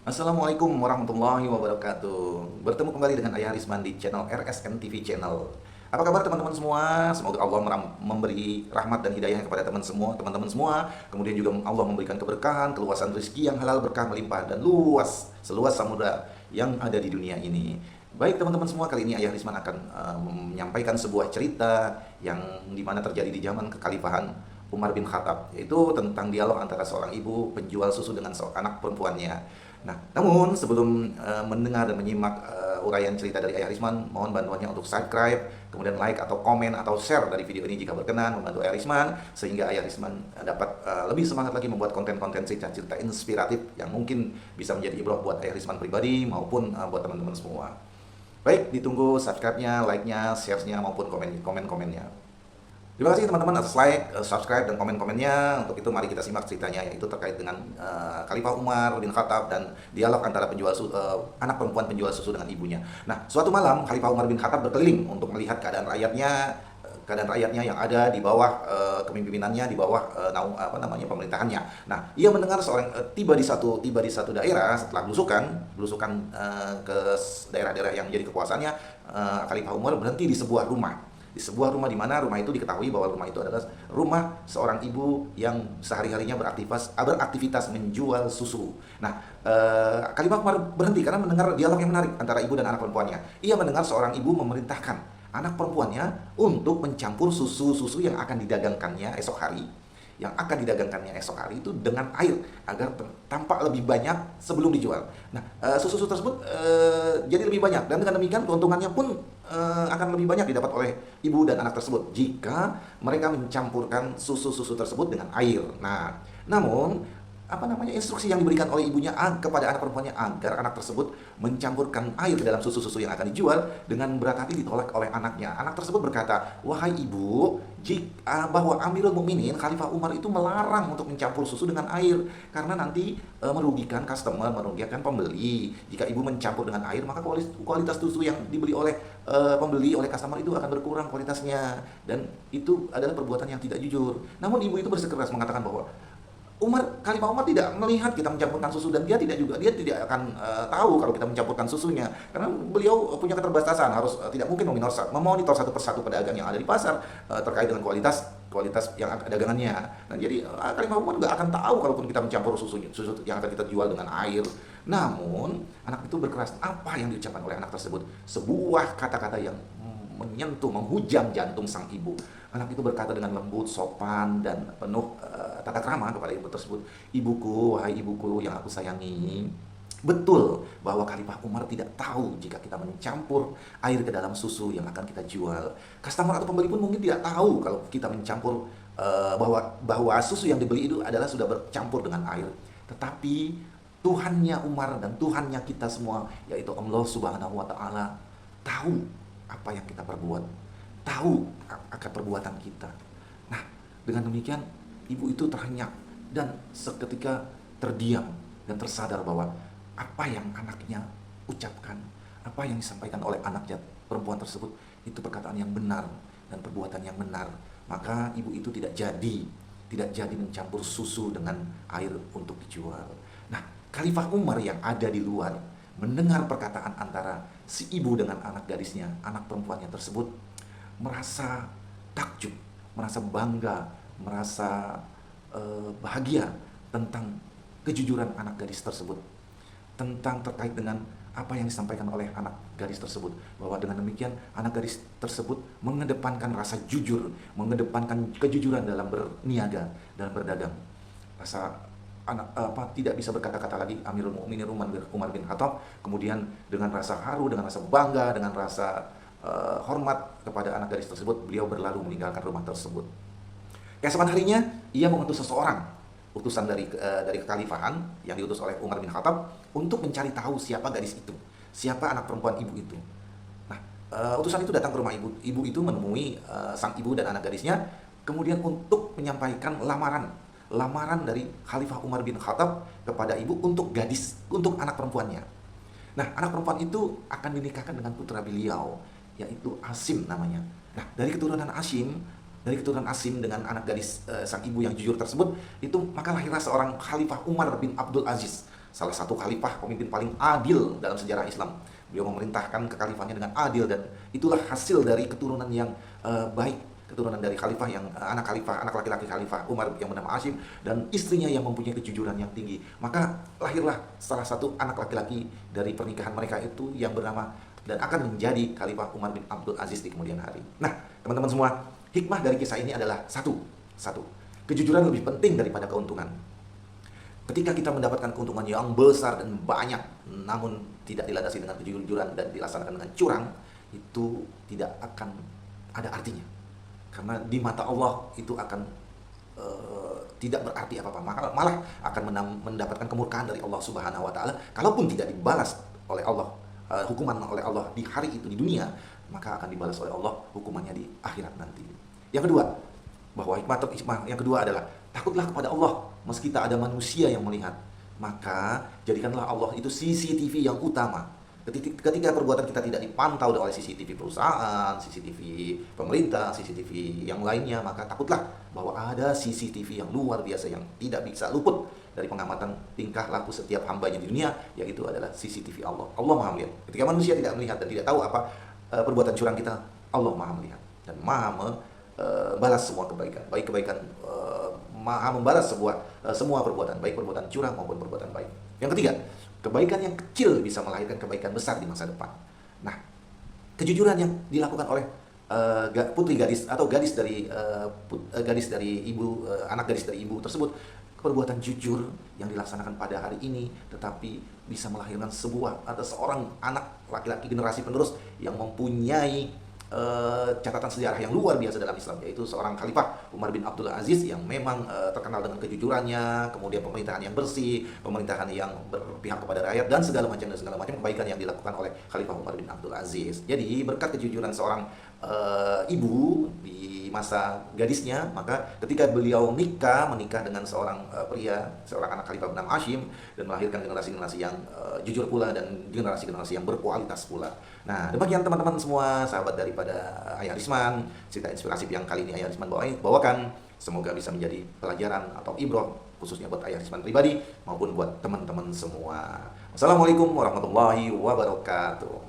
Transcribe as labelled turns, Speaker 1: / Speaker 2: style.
Speaker 1: Assalamualaikum warahmatullahi wabarakatuh. Bertemu kembali dengan Ayah Risman di channel RSN TV Channel. Apa kabar teman-teman semua? Semoga Allah memberi rahmat dan hidayah kepada teman-teman semua. Kemudian juga Allah memberikan keberkahan, keluasan rezeki yang halal, berkah melimpah dan luas, seluas samudra yang ada di dunia ini. Baik teman-teman semua, kali ini Ayah Risman akan menyampaikan sebuah cerita yang dimana terjadi di zaman kekhalifahan Umar bin Khattab, yaitu tentang dialog antara seorang ibu penjual susu dengan seorang anak perempuannya. Nah, namun sebelum mendengar dan menyimak uraian cerita dari Ayah Risman, mohon bantuannya untuk subscribe, kemudian like atau komen atau share dari video ini jika berkenan, membantu Ayah Risman sehingga Ayah Risman dapat lebih semangat lagi membuat konten-konten cerita-cerita inspiratif yang mungkin bisa menjadi ibrah buat Ayah Risman pribadi maupun buat teman-teman semua. Baik, ditunggu subscribe-nya, like-nya, share-nya maupun komen-komennya. Terima kasih teman-teman atas like, subscribe, dan komen-komennya. Untuk itu mari kita simak ceritanya, yaitu terkait dengan Khalifah Umar bin Khattab dan dialog antara anak perempuan penjual susu dengan ibunya. Nah, suatu malam Khalifah Umar bin Khattab berkeliling untuk melihat keadaan rakyatnya yang ada di bawah kepemimpinannya, di bawah pemerintahannya. Nah, ia mendengar seorang tiba di satu daerah setelah belusukan ke daerah-daerah yang menjadi kekuasaannya. Khalifah Umar berhenti di sebuah rumah. Di sebuah rumah, di mana rumah itu diketahui bahwa rumah itu adalah rumah seorang ibu yang sehari-harinya beraktivitas menjual susu. Nah, Khalifah Umar berhenti karena mendengar dialog yang menarik antara ibu dan anak perempuannya. Ia mendengar seorang ibu memerintahkan anak perempuannya untuk mencampur susu-susu yang akan didagangkannya esok hari itu dengan air agar tampak lebih banyak sebelum dijual. Nah, susu-susu tersebut jadi lebih banyak, dan dengan demikian keuntungannya pun akan lebih banyak didapat oleh ibu dan anak tersebut jika mereka mencampurkan susu-susu tersebut dengan air. Nah, namun instruksi yang diberikan oleh ibunya kepada anak perempuannya agar anak tersebut mencampurkan air ke dalam susu-susu yang akan dijual dengan berat hati ditolak oleh anaknya. Anak tersebut berkata, "Wahai ibu, bahwa Amirul Mukminin Khalifah Umar itu melarang untuk mencampur susu dengan air karena nanti merugikan customer, merugikan pembeli. Jika ibu mencampur dengan air, maka kualitas susu yang dibeli oleh pembeli, oleh customer itu akan berkurang kualitasnya, dan itu adalah perbuatan yang tidak jujur." Namun ibu itu bersikeras mengatakan bahwa Khalifah Umar tidak melihat kita mencampurkan susu, dan dia tidak akan tahu kalau kita mencampurkan susunya, karena beliau punya keterbatasan, harus tidak mungkin memonitor satu persatu pedagang yang ada di pasar terkait dengan kualitas yang dagangannya. Nah, jadi Khalifah Umar nggak akan tahu kalaupun kita mencampur susu yang akan kita jual dengan air. Namun anak itu berkeras. Apa yang diucapkan oleh anak tersebut? Sebuah kata-kata yang menyentuh, menghujam jantung sang ibu. Anak itu berkata dengan lembut, sopan, dan penuh tata krama kepada ibu tersebut, "Ibuku, wahai ibuku yang aku sayangi, betul bahwa Khalifah Umar tidak tahu jika kita mencampur air ke dalam susu yang akan kita jual. Customer atau pembeli pun mungkin tidak tahu kalau kita mencampur bahwa susu yang dibeli itu adalah sudah bercampur dengan air. Tetapi Tuhannya Umar dan Tuhannya kita semua, yaitu Allah Subhanahu wa Ta'ala, tahu apa yang kita perbuat, tahu akan perbuatan kita." Nah, dengan demikian ibu itu terhenyak dan seketika terdiam dan tersadar bahwa apa yang anaknya ucapkan, apa yang disampaikan oleh anaknya perempuan tersebut, itu perkataan yang benar dan perbuatan yang benar. Maka ibu itu tidak jadi mencampur susu dengan air untuk dijual. Nah, Khalifah Umar yang ada di luar mendengar perkataan antara si ibu dengan anak gadisnya, anak perempuannya tersebut, merasa takjub, merasa bangga, merasa bahagia tentang kejujuran anak gadis tersebut, tentang terkait dengan apa yang disampaikan oleh anak gadis tersebut, bahwa dengan demikian anak gadis tersebut mengedepankan rasa jujur, mengedepankan kejujuran dalam berniaga, dalam berdagang. Tidak bisa berkata-kata lagi Amirul Mukminin Umar bin Khattab, kemudian dengan rasa haru, dengan rasa bangga, dengan rasa hormat kepada anak gadis tersebut, beliau berlalu meninggalkan rumah tersebut. Keesokan harinya ia mengutus seseorang, utusan dari kekhalifahan yang diutus oleh Umar bin Khattab untuk mencari tahu siapa gadis itu, siapa anak perempuan ibu itu. Nah, utusan itu datang ke rumah ibu. Ibu itu menemui sang ibu dan anak gadisnya, kemudian untuk menyampaikan lamaran dari Khalifah Umar bin Khattab kepada ibu untuk anak perempuannya. Nah, anak perempuan itu akan dinikahkan dengan putra beliau, yaitu Asim namanya. Nah, dari keturunan Asim dengan anak gadis sang ibu yang jujur tersebut, itu maka lahirlah seorang Khalifah Umar bin Abdul Aziz, salah satu khalifah pemimpin paling adil dalam sejarah Islam. Beliau memerintahkan kekhalifahnya dengan adil, dan itulah hasil dari keturunan yang baik, keturunan dari khalifah yang anak laki-laki khalifah Umar yang bernama Hashim, dan istrinya yang mempunyai kejujuran yang tinggi. Maka lahirlah salah satu anak laki-laki dari pernikahan mereka itu yang bernama dan akan menjadi Khalifah Umar bin Abdul Aziz di kemudian hari. Nah, teman-teman semua, hikmah dari kisah ini adalah satu, kejujuran lebih penting daripada keuntungan. Ketika kita mendapatkan keuntungan yang besar dan banyak, namun tidak dilandasi dengan kejujuran dan dilaksanakan dengan curang, itu tidak akan ada artinya. Karena di mata Allah itu akan tidak berarti apa-apa, malah akan mendapatkan kemurkaan dari Allah Subhanahu wa taala. Kalaupun tidak dibalas oleh Allah, hukuman oleh Allah di hari itu di dunia, maka akan dibalas oleh Allah hukumannya di akhirat nanti. Yang kedua, bahwa hikmah yang kedua adalah takutlah kepada Allah meski tak ada manusia yang melihat. Maka jadikanlah Allah itu CCTV yang utama. Ketika perbuatan kita tidak dipantau oleh CCTV perusahaan, CCTV pemerintah, CCTV yang lainnya, maka takutlah bahwa ada CCTV yang luar biasa yang tidak bisa luput dari pengamatan tingkah laku setiap hambanya di dunia, yaitu adalah CCTV Allah. Allah Maha melihat. Ketika manusia tidak melihat dan tidak tahu apa perbuatan curang kita, Allah Maha melihat dan Maha membalas semua kebaikan. Baik kebaikan, Maha membalas semua perbuatan, baik perbuatan curang maupun perbuatan baik. Yang ketiga, kebaikan yang kecil bisa melahirkan kebaikan besar di masa depan. Nah, kejujuran yang dilakukan oleh putri gadis atau gadis dari anak gadis dari ibu tersebut, perbuatan jujur yang dilaksanakan pada hari ini, tetapi bisa melahirkan seorang anak laki-laki generasi penerus yang mempunyai catatan sejarah yang luar biasa dalam Islam, yaitu seorang khalifah Umar bin Abdul Aziz yang memang terkenal dengan kejujurannya, kemudian pemerintahan yang bersih, pemerintahan yang berpihak kepada rakyat, dan segala macam kebaikan yang dilakukan oleh Khalifah Umar bin Abdul Aziz. Jadi berkat kejujuran seorang ibu di masa gadisnya, maka ketika beliau menikah dengan seorang pria, seorang anak Khalifah bernama Hashim, dan melahirkan generasi-generasi yang jujur pula dan generasi-generasi yang berkualitas pula. Nah, demikian teman-teman semua, sahabat daripada Ayah Risman, cerita inspirasi yang kali ini Ayah Risman bawakan. Semoga bisa menjadi pelajaran atau ibroh, khususnya buat Ayah Risman pribadi maupun buat teman-teman semua. Wassalamualaikum warahmatullahi wabarakatuh.